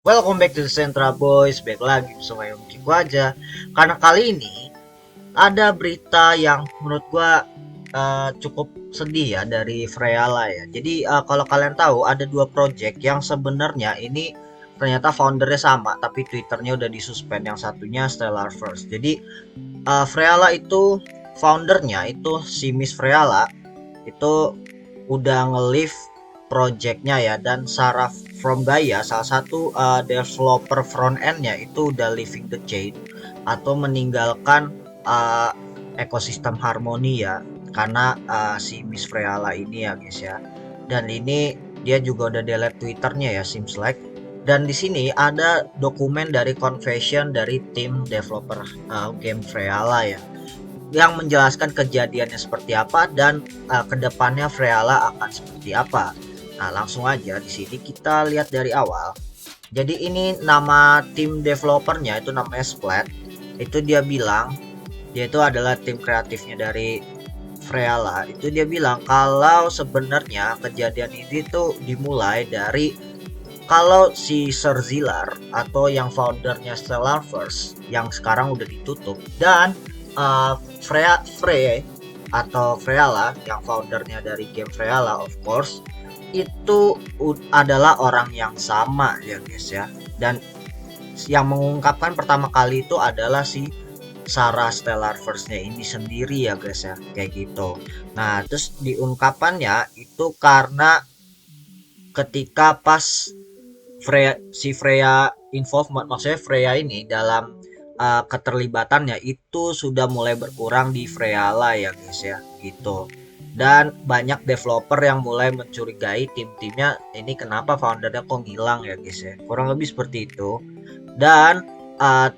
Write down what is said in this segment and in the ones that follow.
Welcome back to the Central Boys. Back lagi bersama yang mungkin gua aja. Karena kali ini ada berita yang menurut gua cukup sedih ya dari Freala ya. Jadi kalau kalian tahu ada dua project yang sebenarnya ini ternyata foundernya sama, tapi Twitternya udah disuspend. Yang satunya Stellar First. Jadi Freala itu foundernya itu si Miss Freala itu udah nge-live projectnya ya, dan Sarah from Gaia salah satu developer front endnya itu udah leaving the chain atau meninggalkan uh, ekosistem Harmony ya, karena si Miss Freala ini ya guys ya. Dan ini dia juga udah delete Twitternya ya, seems like. Dan di sini ada dokumen dari confession dari tim developer game Freala ya, yang menjelaskan kejadiannya seperti apa dan kedepannya Freala akan seperti apa. Nah, langsung aja di sini kita lihat dari awal. Jadi ini nama tim developernya itu namanya Splat. Itu dia bilang dia itu adalah tim kreatifnya dari Freala. Itu dia bilang kalau sebenarnya kejadian ini tuh dimulai dari kalau si Sir Zilar atau yang foundernya Stellarverse yang sekarang udah ditutup, dan Frey atau Freala yang foundernya dari game Freala of course, itu adalah orang yang sama ya guys ya. Dan yang mengungkapkan pertama kali itu adalah si Sarah Stellarverse-nya ini sendiri ya guys ya, kayak gitu. Nah, terus diungkapannya itu karena ketika pas Freya involvement, maksudnya Freya ini dalam keterlibatannya itu sudah mulai berkurang di Freala ya guys ya, gitu. Dan banyak developer yang mulai mencurigai tim-timnya ini, kenapa foundernya kok ngilang ya guys ya, kurang lebih seperti itu. Dan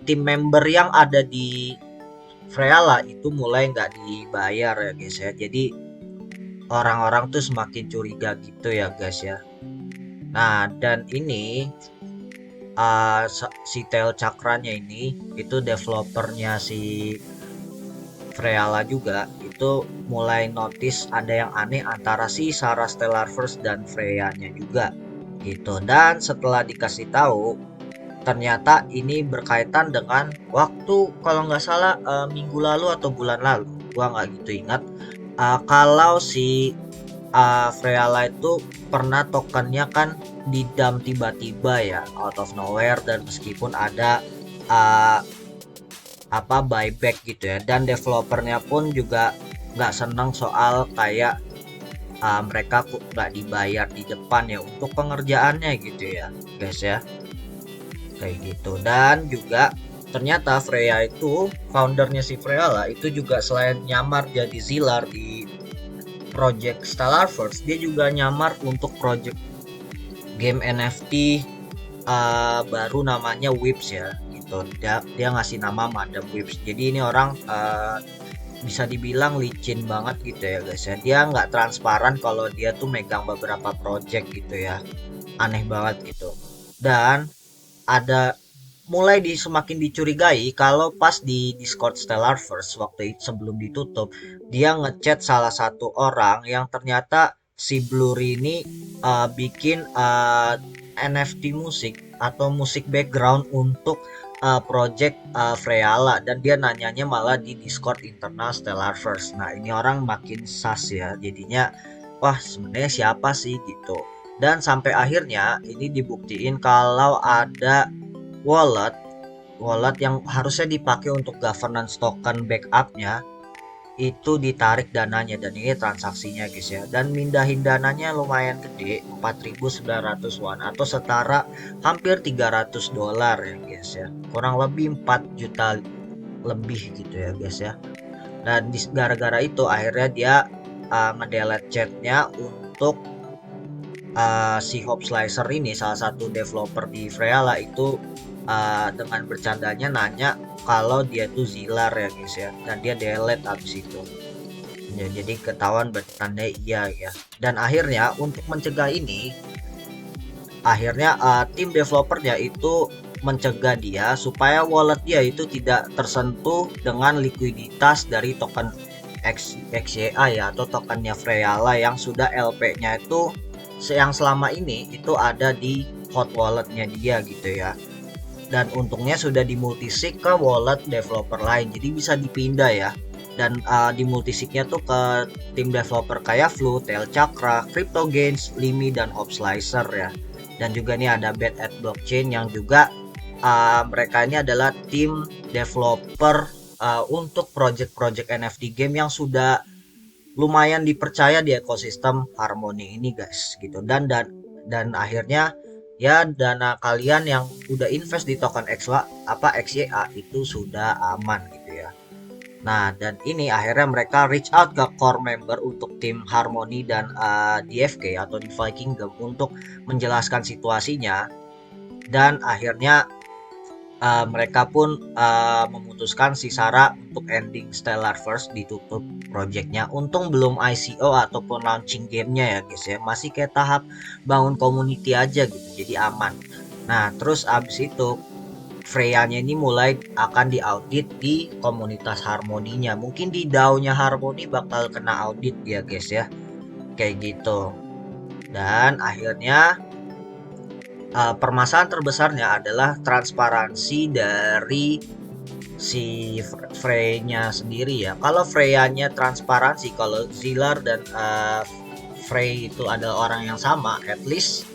tim member yang ada di Freala itu mulai nggak dibayar ya guys ya, jadi orang-orang tuh semakin curiga gitu ya guys ya. Nah, dan ini si Tel Cakranya ini itu developernya si Freala juga, itu mulai notice ada yang aneh antara si Sarah Stellarverse dan Freya-nya juga gitu. Dan setelah dikasih tahu, ternyata ini berkaitan dengan waktu, kalau nggak salah minggu lalu atau bulan lalu, gua nggak gitu ingat, kalau si Freala itu pernah tokennya kan didam tiba-tiba ya, out of nowhere, dan meskipun ada uh, apa buyback gitu ya, dan developernya pun juga nggak seneng soal kayak mereka kok nggak dibayar di depan ya untuk pengerjaannya gitu ya guys ya, kayak gitu. Dan juga ternyata Freya itu foundernya si Freya itu juga selain nyamar jadi Zilar di project Stellarverse, dia juga nyamar untuk project game NFT baru namanya Whips ya gitu. Dia ngasih nama Madam Whips. Jadi ini orang bisa dibilang licin banget gitu ya guys ya. Dia nggak transparan kalau dia tuh megang beberapa project gitu ya. Aneh banget gitu. Dan ada mulai semakin dicurigai kalau pas di Discord Stellarverse waktu itu sebelum ditutup, dia ngechat salah satu orang yang ternyata si Blur ini bikin NFT musik atau musik background untuk project Freala, dan dia nanyanya malah di Discord internal Stellarverse. Nah, ini orang makin sas ya. Jadinya wah, sebenarnya siapa sih gitu. Dan sampai akhirnya ini dibuktiin kalau ada wallet wallet yang harusnya dipakai untuk governance token backupnya itu ditarik dananya, dan ini transaksinya guys ya, dan mindahin dananya lumayan gede, 4.900 won atau setara hampir $300 ya guys ya, kurang lebih 4 juta lebih gitu ya guys ya. Dan gara-gara itu akhirnya dia ngedelete chatnya untuk si Hope Slicer ini, salah satu developer di Freala itu, dengan bercandanya nanya kalau dia tuh Zilar ya guys ya, dan dia delete abis itu ya, jadi ketahuan bertanda iya ya. Dan akhirnya untuk mencegah ini, akhirnya tim developernya itu mencegah dia supaya wallet dia itu tidak tersentuh dengan likuiditas dari token XYA ya, atau tokennya Freala yang sudah LP-nya itu yang selama ini itu ada di hot walletnya dia gitu ya. Dan untungnya sudah di multisig ke wallet developer lain, jadi bisa dipindah ya. Dan di multisignya tuh ke tim developer kayak Flu, Tail Chakra, CryptoGains, Limi, dan Hopslicer ya. Dan juga nih ada Bet at Blockchain yang juga mereka ini adalah tim developer untuk project-project NFT game yang sudah lumayan dipercaya di ekosistem Harmony ini guys gitu. Dan akhirnya ya dana kalian yang udah invest di token XYA itu sudah aman gitu ya. Nah, dan ini akhirnya mereka reach out ke core member untuk tim Harmony dan DFK atau DeFi Kingdom untuk menjelaskan situasinya. Dan akhirnya mereka pun memutuskan si Sarah untuk ending Stellar First, ditutup projectnya. Untung belum ICO ataupun launching gamenya ya guys ya, masih kayak tahap bangun community aja gitu, jadi aman. Nah terus abis itu Freya-nya ini mulai akan diaudit di komunitas Harmoninya, mungkin di DAO-nya Harmony bakal kena audit ya guys ya, kayak gitu. Dan akhirnya permasalahan terbesarnya adalah transparansi dari si Frey-nya sendiri ya. Kalau Freya-nya transparansi, kalau Zilar dan Frey itu adalah orang yang sama, at least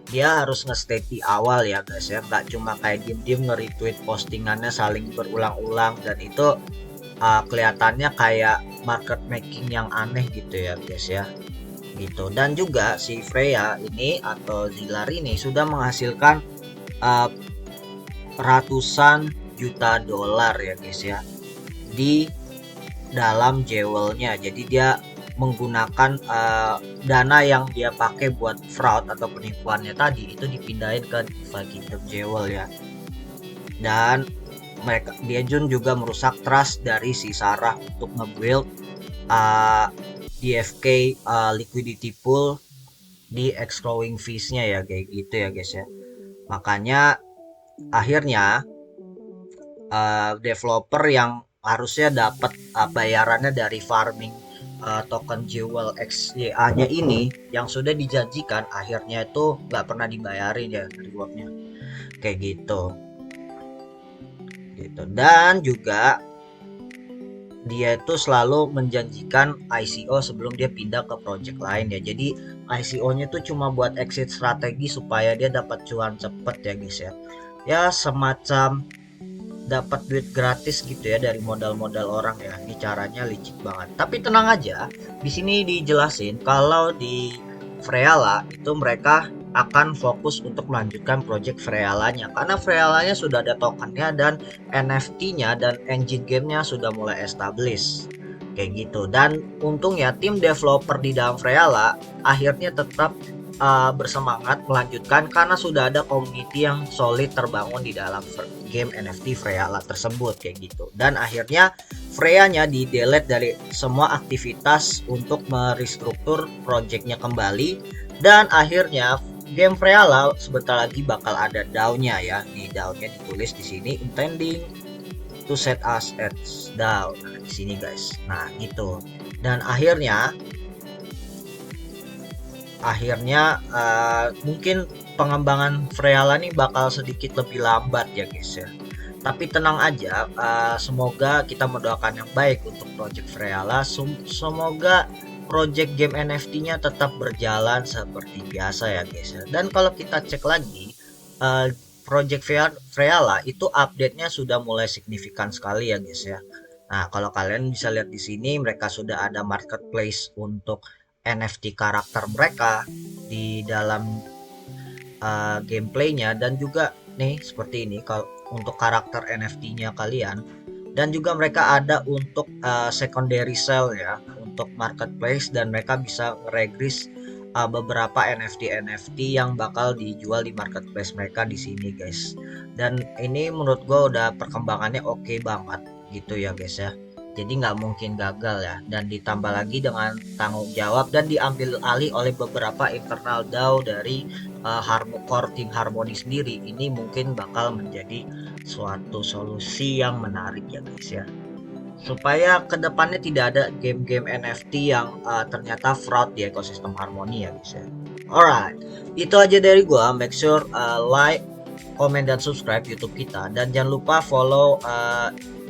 dia harus nge-state di awal ya guys ya, nggak cuma kayak diem-diem nge-retweet postingannya saling berulang-ulang, dan itu kelihatannya kayak market making yang aneh gitu ya guys ya gitu. Dan juga si Freya ini atau Zilar ini sudah menghasilkan uh, ratusan juta dolar ya guys ya di dalam jewelnya. Jadi dia menggunakan dana yang dia pakai buat fraud atau penipuannya tadi itu dipindahin ke DeFi Kingdom Jewel ya. Dan dia juga merusak trust dari si Sarah untuk nge-build DFK liquidity pool di escrowing fees-nya ya kayak gitu ya guys ya. Makanya akhirnya developer yang harusnya dapat bayarannya dari farming token Jewel XYA-nya ini yang sudah dijanjikan, akhirnya itu nggak pernah dibayarin ya rewardnya kayak gitu. Dan juga dia itu selalu menjanjikan ICO sebelum dia pindah ke project lain ya. Jadi ICO-nya tuh cuma buat exit strategi supaya dia dapat cuan cepet ya guys ya. Ya semacam dapat duit gratis gitu ya dari modal-modal orang ya. Ini caranya licik banget. Tapi tenang aja, di sini dijelasin kalau di Freala itu mereka akan fokus untuk melanjutkan project Frealanya, karena Frealanya sudah ada tokennya dan NFT-nya dan engine gamenya sudah mulai established kayak gitu. Dan untungnya tim developer di dalam Freala akhirnya tetap bersemangat melanjutkan karena sudah ada community yang solid terbangun di dalam game NFT Freala tersebut kayak gitu. Dan akhirnya Freya-nya di delete dari semua aktivitas untuk merestruktur projectnya kembali. Dan akhirnya game Freala sebentar lagi bakal ada DAO-nya ya. Di DAO-nya ditulis di sini intending to set us as DAO. Nah, di sini guys. Nah, gitu. Dan akhirnya mungkin pengembangan Freala nih bakal sedikit lebih lambat ya guys ya. Tapi tenang aja, semoga kita mendoakan yang baik untuk project Freala. Semoga project game NFT-nya tetap berjalan seperti biasa ya guys ya. Dan kalau kita cek lagi, project Freala itu update-nya sudah mulai signifikan sekali ya guys ya. Nah, kalau kalian bisa lihat di sini, mereka sudah ada marketplace untuk NFT karakter mereka di dalam gameplaynya, dan juga nih seperti ini kalau untuk karakter NFT-nya kalian. Dan juga mereka ada untuk secondary sale ya untuk marketplace, dan mereka bisa ngeregris beberapa NFT yang bakal dijual di marketplace mereka di sini guys. Dan ini menurut gue udah perkembangannya oke banget gitu ya guys ya. Jadi nggak mungkin gagal ya, dan ditambah lagi dengan tanggung jawab dan diambil alih oleh beberapa internal DAO dari core tim Harmony sendiri. Ini mungkin bakal menjadi suatu solusi yang menarik ya guys ya, supaya kedepannya tidak ada game-game NFT yang ternyata fraud di ekosistem Harmony ya guys ya. Alright, itu aja dari gua. Make sure like, comment dan subscribe YouTube kita, dan jangan lupa follow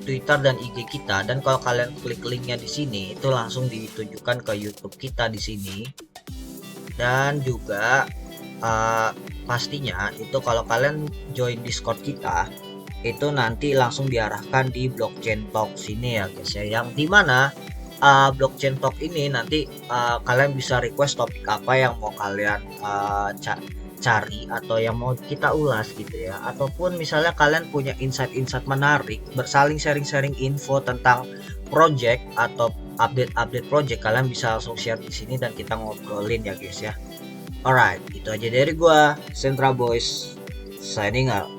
Twitter dan IG kita. Dan kalau kalian klik linknya di sini, itu langsung ditujukan ke YouTube kita di sini. Dan juga uh, pastinya itu kalau kalian join Discord kita, itu nanti langsung diarahkan di blockchain talk sini ya guys ya, yang dimana blockchain talk ini nanti kalian bisa request topik apa yang mau kalian cari atau yang mau kita ulas gitu ya, ataupun misalnya kalian punya insight-insight menarik, bersaling sharing-sharing info tentang project atau update-update project, kalian bisa langsung share di sini dan kita ngobrolin ya guys ya. Alright, itu aja dari gua, Sentra Boys, signing out.